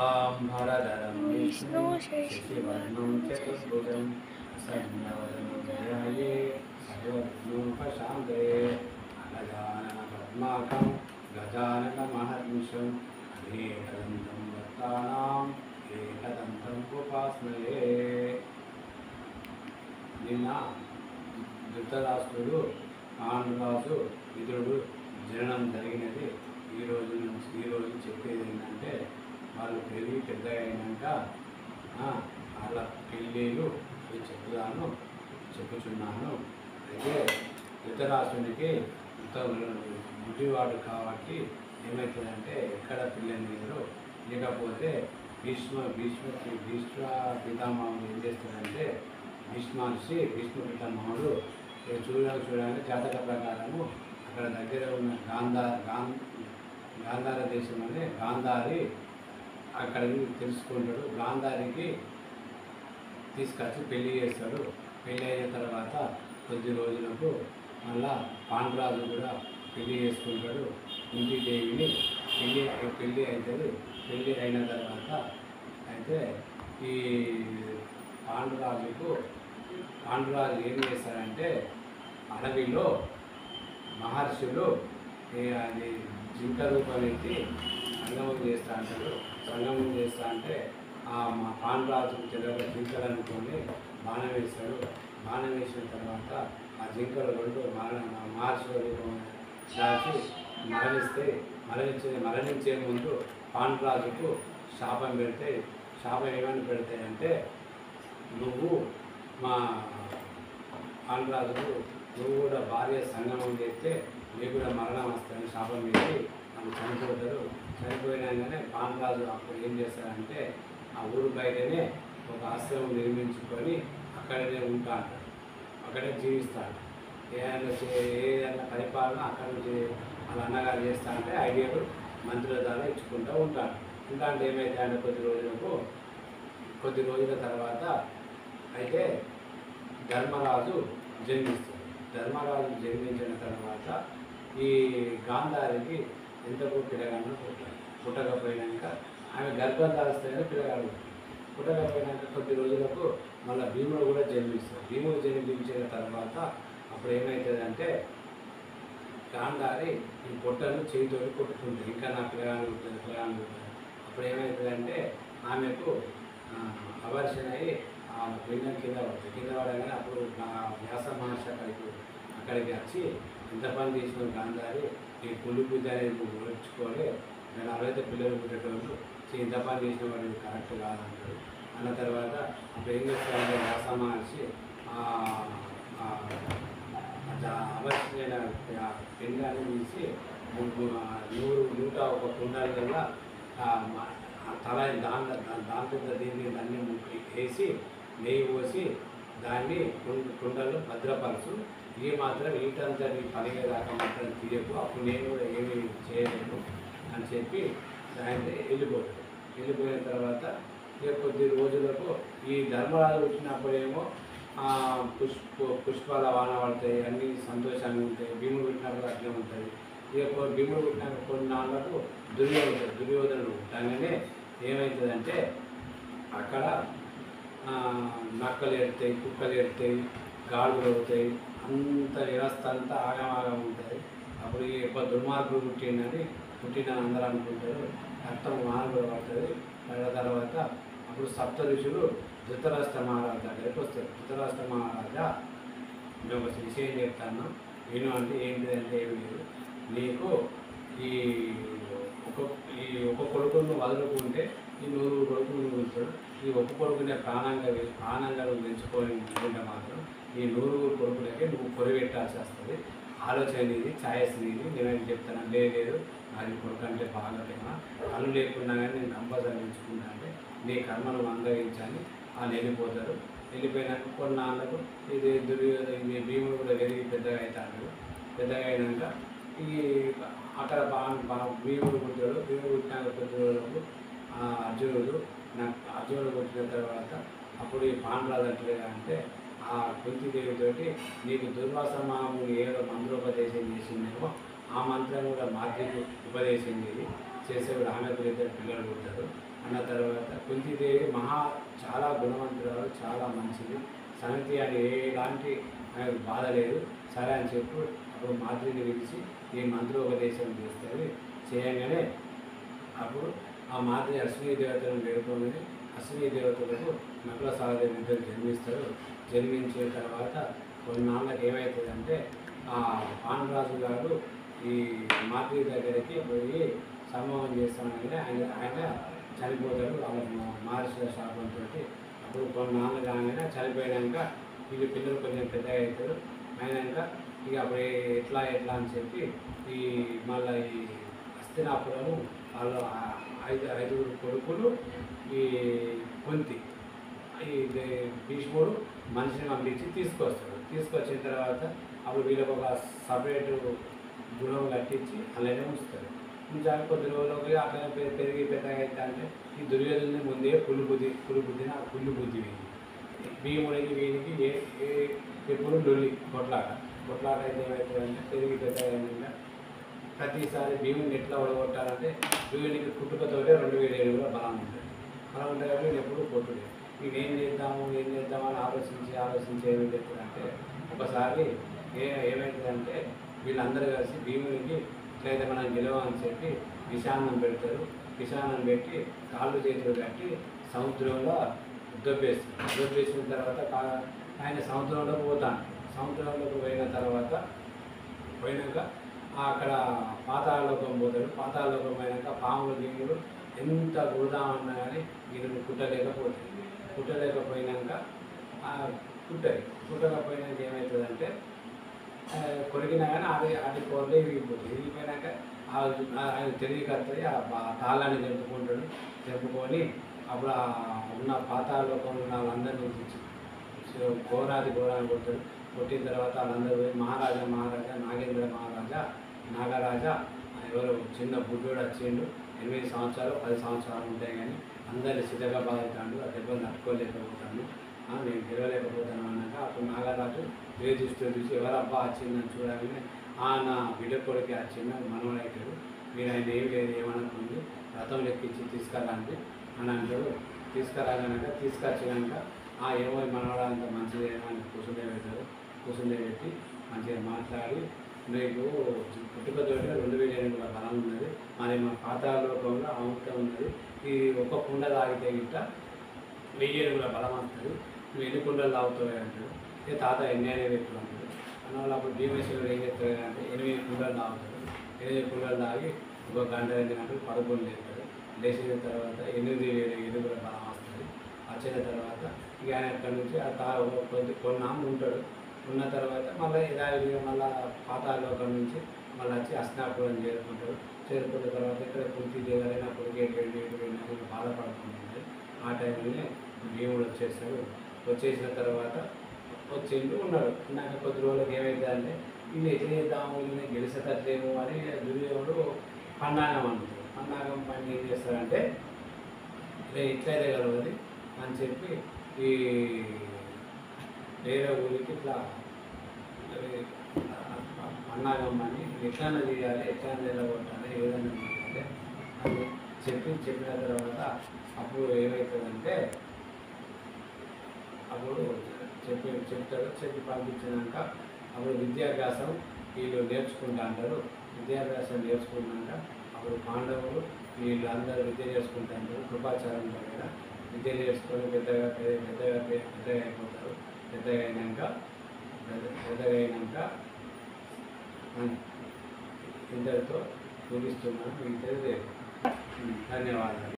शुक्लाम्बरधरं विष्णु शशिवर्णं चतुर्भुजं प्रसन्नवदनं ध्याये सर्वविघ्नोपशान्तये गजाननपद्मार्कं गजाननमहर्निशम् అనేకదంతం భక్తానాం ఏకదంతం ఉపాస్మయే. నిన్న ధృతరాష్ట్రుడు పాండురాజు విదురుడు జననం జరిగినది. ఈరోజు చెప్పేది ఏంటంటే వాళ్ళు పెరిగి పెద్ద అయినాక వాళ్ళ పెళ్ళిళ్ళు చెప్పుచున్నాను. అయితే ధృతరాష్ట్రునికి గుడ్డివాడు కాబట్టి ఏమవుతుందంటే ఎక్కడ పిల్లలు లేరు. లేకపోతే భీష్మ పితామహుడు ఏం చేస్తాడంటే భీష్మ పితామహుడు చూడడానికి జాతక ప్రకారము అక్కడ దగ్గర ఉన్న గాంధార దేశం అనే గాంధారి అక్కడికి తెలుసుకుంటాడు. గాంధారికి తీసుకొచ్చి పెళ్లి చేస్తాడు. పెళ్ళి అయిన తర్వాత కొద్ది రోజులకు మళ్ళా పాండురాజు కూడా పెళ్లి చేసుకుంటాడు. ఇంటి దేవిని పెళ్ళి అవుతుంది. పెళ్ళి అయిన తర్వాత అయితే ఈ పాండురాజు ఏం చేస్తారంటే అడవిలో మహర్షులు అది జింక రూపం ఎత్తి సంగమం చేస్తూ అంటారు. సంగమం చేస్తా అంటే మా పాండురాజు తెలియక జింకలు అనుకొని బాణం వేస్తాడు. బాణం వేసిన తర్వాత ఆ జింకలు రెండు మహర్షుల రూపం దాచి మరణించే ముందు పాండురాజుకు శాపం పెడతాయి. శాపం ఏమని పెడతాయంటే నువ్వు మా పాండురాజుకు నువ్వు కూడా భార్య సంగమం చేస్తే నీకు కూడా మరణం వస్తుందని శాపం పెట్టి వాళ్ళు చనిపోతారు. చనిపోయినాగానే పాండురాజు అప్పుడు ఏం చేస్తారంటే ఆ ఊరు బయటనే ఒక ఆశ్రమం నిర్మించుకొని అక్కడనే ఉంటాడు, అక్కడే జీవిస్తాడు. ఏదైనా పరిపాలన అక్కడ నుంచి వాళ్ళ అన్నగారు చేస్తా అంటే ఐడియాలు మంత్రుల ద్వారా ఇచ్చుకుంటూ ఉంటాడు. అంటే ఏమైతే అంటే కొద్ది రోజుల తర్వాత అయితే ధర్మరాజు జన్మిస్తాడు. ధర్మరాజు జన్మించిన తర్వాత ఈ గాంధారికి ఎంతకు పిల్లగాను పుట్టకపోయినాక ఆమె గర్భం దాల్స్తేనే పిల్లగాడు పుట్టకపోయినాక కొద్ది రోజులకు మళ్ళీ భీముడు కూడా జన్మిస్తాడు. భీముడు జన్మించిన తర్వాత అప్పుడు ఏమవుతుందంటే గాంధారి ఈ పొట్టను చేతితో కొట్టుకుంటుంది. ఇంకా నా పిల్లగాను ఉంటుంది. అప్పుడు ఏమవుతుందంటే ఆమెకు అవర్షన్ అయ్యి ఆ పిండం కింద పడగానే అప్పుడు వ్యాస మహర్షి అక్కడికి వచ్చి ఎంత పని చేసిన గాంధారి ఈ పులి బుద్ధి అనేది ఓర్చుకోలే, నేను అవైతే పిల్లలు పుట్టేటోళ్ళు ఇంత పని చేసిన వాడు కరెక్ట్ కాదంటాడు. అన్న తర్వాత అప్పుడు ఏం చేస్తారంటే వ్యాస మహర్షి అవశ్యమైన పిండాన్ని తీసి 101 కుండాల వల్ల తల దాంట్లో దాన్ని వేసి నెయ్యి పోసి దాన్ని కుండల్లో భద్రపరచు. ఏ మాత్రం ఈటంతా పలిగేదాకా మాత్రం తీయకు, అప్పుడు నేను కూడా ఏమి చేయలేను అని చెప్పి ఆయన వెళ్ళిపోయిన తర్వాత కొద్ది రోజులకు ఈ ధర్మరాజు వచ్చినప్పుడేమో పుష్పాల వాన పడతాయి, అన్నీ సంతోషంగా ఉంటాయి. భీముడు పుట్టినప్పుడు అట్లే ఉంటుంది. భీముడు పుట్టినాక కొన్ని నాళ్ళకు దుర్యోధనుడు పుట్టగానే ఏమవుతుందంటే అక్కడ నక్కలు ఎడతాయి, కుక్కలు ఎడతాయి, గాడులు అవుతాయి, అంత వ్యవస్థ అంతా ఆగమాగం ఉంటుంది. అప్పుడు ఎక్కువ దుర్మార్గుడు పుట్టిన అందరూ అనుకుంటారు. రక్తం మానవుడు పడుతుంది. పడిన తర్వాత అప్పుడు సప్త ఋషులు ధృతరాష్ట్ర మహారాజా దగ్గరికి వస్తారు. ధృతరాష్ట్ర మహారాజా మేము ఒక విషయం చెప్తాను విను అంటే ఏంటిదంటే ఏమి లేదు, నీకు ఈ ఒక కొడుకును వదులుకుంటే ఈ 100 కొడుకులు ఉంచాడు. ఈ ఒక్క కొడుకునే ప్రాణంగా పెంచుకొని ఉంటే మాత్రం ఈ 100 కొడుకులకే నువ్వు పొరిపెట్టాల్సి వస్తుంది. ఆలోచన ఇది, ఛాయస్ ఇది. నేనేం చెప్తాను లేదు అది కొడుకు అంటే బాగా ప్రేమ, కళ్ళు లేకున్నా కానీ నేను కంపల్సరీ పెంచుకున్నా అంటే నీ కర్మను అనుభవించాలి. వాళ్ళు వెళ్ళిపోతారు. వెళ్ళిపోయినాక కొన్నాళ్ళకు ఇది భీముడు కూడా పెరిగి పెద్దగా అవుతాడు. పెద్దగా అయినాక ఈ అక్కడ భీముడు పుట్టాడు. భీముడు పుట్టినాక కొద్ది రోజులకు అర్జునుడు పుట్టిన తర్వాత అప్పుడు ఈ పాండురాజు అంటే ఆ కుంతిదేవితోటి నీకు దుర్వాస మహాముని ఏదో మంత్రోపదేశం చేసిందేమో ఆ మంత్రం కూడా మాతృకు ఉపదేశించేది చేసేవాడు. ఆమెకు ఇద్దరు పిల్లలు పుట్టారు. అన్న తర్వాత కుంతీదేవి చాలా గుణవంతురాలు, చాలా మంచిది. సమితి అని ఎలాంటి ఆమెకు బాధ లేదు. సరే అని చెప్పి అప్పుడు మాతృని పిలిచి ఈ మంత్రోపదేశం చేస్తుంది. చేయగానే అప్పుడు ఆ మాతృ అశ్విని దేవతలను వేడుకోగానే అశ్విని దేవతలకు నకుల సహదేవులు ఇద్దరు జన్మిస్తారు. జన్మించిన తర్వాత కొన్నాళ్ళకి ఏమవుతుందంటే ఆ పాండురాజు గారు ఈ మాతృ దగ్గరికి పోయి సంభవం చేస్తామని ఆయన చనిపోతాడు. వాళ్ళ మహర్షుల శాపంతో. అప్పుడు కొన్నాళ్ళు కాగానే చనిపోయాక వీళ్ళు పిల్లలు కొంచెం పెద్దగా అవుతారు. అయినాక ఇక అప్పుడు ఎట్లా అని చెప్పి ఈ మళ్ళీ ఈ హస్తినాపురము వాళ్ళు ఐదుగురు కొడుకులు ఈ కుంతి ఈ భీష్ముడు మనిషిని పంపించి తీసుకొచ్చిన తర్వాత అప్పుడు వీళ్ళకి ఒక సపరేట్ గృహం కట్టించి అలానే ఉంచుతారు. ఉంచాలి. కొద్ది రోజులకి అట్లా పెరిగి పెద్దగా అవుతా అంటే ఈ దుర్యోధన ముందే కుళ్ళు బుద్ధి భీముడికి వీనికి ఎప్పుడు కొట్లాట అయితే ఏమవుతుందంటే పెరిగి పెద్దగా అయినా ప్రతిసారి భీముని ఎట్లా ఓడగొట్టాలంటే భీమునికి పుట్టుకతోటే 2000 ఏళ్ళుగా బలం ఉంటుంది కాబట్టి నేను ఎప్పుడు కొట్టుడే. ఇవి ఏం చేద్దామని ఆలోచించి ఏమి చెప్తారంటే ఒకసారి ఏమవుతుందంటే వీళ్ళందరూ కలిసి భీమునికి ఇట్లయితే మనం గెలవని చెప్పి విషాన్నం పెడతారు. విషాన్నం పెట్టి కాళ్ళు చేతులు కట్టి సముద్రంలో దొబ్బేసిన తర్వాత ఆయన సముద్రంలోకి పోతాను. సముద్రంలోకి పోయినాక అక్కడ పాతాళలోకం పోతాడు. పాతాళలోకం పోయినాక పాములు గింగులు ఎంత గుడదామన్నా కానీ వీళ్ళని కుట్టలేకపోయినాక కుట్టకపోయినాక ఏమవుతుందంటే కొరికినా కానీ అది కోరలే విరిగిపోయినాక ఆయన తెలియకత్తది. ఆ తాళ్ళని జరుపుకొని అప్పుడు ఉన్న పాతాళలోకంలో ఉన్న వాళ్ళందరినీ ఘోరాన్ని కొడతాడు. కొట్టిన తర్వాత వాళ్ళందరూ పోయి మహారాజా నాగేంద్ర నాగరాజా ఎవరో చిన్న బుడ్డోడు వచ్చిండు. 8 సంవత్సరాలు 10 సంవత్సరాలు ఉంటాయి కానీ అందరినీ సిద్ధగా బాగుతాడు. ఆ దెబ్బలు తట్టుకోలేకపోతాను, నేను గెలవలేకపోతాను అన్నాక అప్పుడు నాగరాజు దృష్టిలో చూసి ఎవరబ్బా వచ్చిందని చూడగానే నా బిడ్డ కొడుకు వచ్చింది, మనవడైతాడు, మీరు ఆయన ఏం లేదు ఏమనుకుంది రథం లెక్కించి తీసుకురండి అని అంటాడు. తీసుకొచ్చినాక ఏమో మనవడ అంత మంచిదేమో అని కూర్చుండేపెట్టి మంచిగా మాట్లాడి మీకు పుట్టుకతోటి 2000 ఏళ్ళ బలం ఉన్నది, మరి మా పాతాళలోకంలో అమృతం ఉన్నది, ఈ ఒక్క కుండ తాగితే గిట్ట 1000 ఏళ్ళ బలం వస్తుంది, నువ్వు ఎన్ని కుండలు తాగుతావు అంటాడు. తాత ఎన్ని అనేది ఎప్పుడు అంటాడు. అందువల్ల అప్పుడు భీమేశ్వరుడు ఏం చెప్తాడు అంటే 8 కుండలు తాగుతాడు. 8 కుండలు తాగి ఒక గంట 2 గంటలు పడుకొని లేస్తాడు. లేచిన తర్వాత 8000 ఏళ్ళ బలం వస్తుంది. వచ్చిన తర్వాత ఇక ఆయన అక్కడి నుంచి కొన్నాళ్ళు ఉంటాడు. ఉన్న తర్వాత మళ్ళీ యథావిధిగా మళ్ళీ పాతాళలోకం నుంచి మళ్ళీ వచ్చి హస్తినాపురం చేరుకున్న తర్వాత ఇక్కడ కుంతీదేవి గారైనా కొడుకు బాధపడుతుంటుంది. ఆ టైంలోనే భీముడు వచ్చేసిన తర్వాత ఉన్నాడు. నాకు కొద్ది రోజులకు ఏమైందంటే వీళ్ళు ఎట్లా చేద్దాము, వీళ్ళని గెలిచేటట్లేము అని దుర్యోధనుడు పన్నాగం అంటారు. పన్నాగం పని ఏం చేస్తారంటే ఇట్లయితే కలవది అని చెప్పి ఈ వేరే ఊరికి ఇట్లా పన్నాగం అని ఎట్లన్నా చేయాలి, ఎట్లన్నా నిలబొట్టాలి, ఏదైనా చేయాలి అని చెప్పిన తర్వాత అప్పుడు ఏమవుతుందంటే అప్పుడు చెప్పి పంపించినాక అప్పుడు విద్యాభ్యాసం వీళ్ళు నేర్చుకుంటా అంటారు. విద్యాభ్యాసం నేర్చుకున్నాక అప్పుడు పాండవులు వీళ్ళందరూ విద్య చేసుకుంటా అంటారు. కృపాచారం దగ్గర విద్య చేసుకొని పెద్దగా అయిపోతారు. పెద్దగా అయినాక ఇంతటితో ముగిస్తున్నాను. మీకు తెలియదు. ధన్యవాదాలు.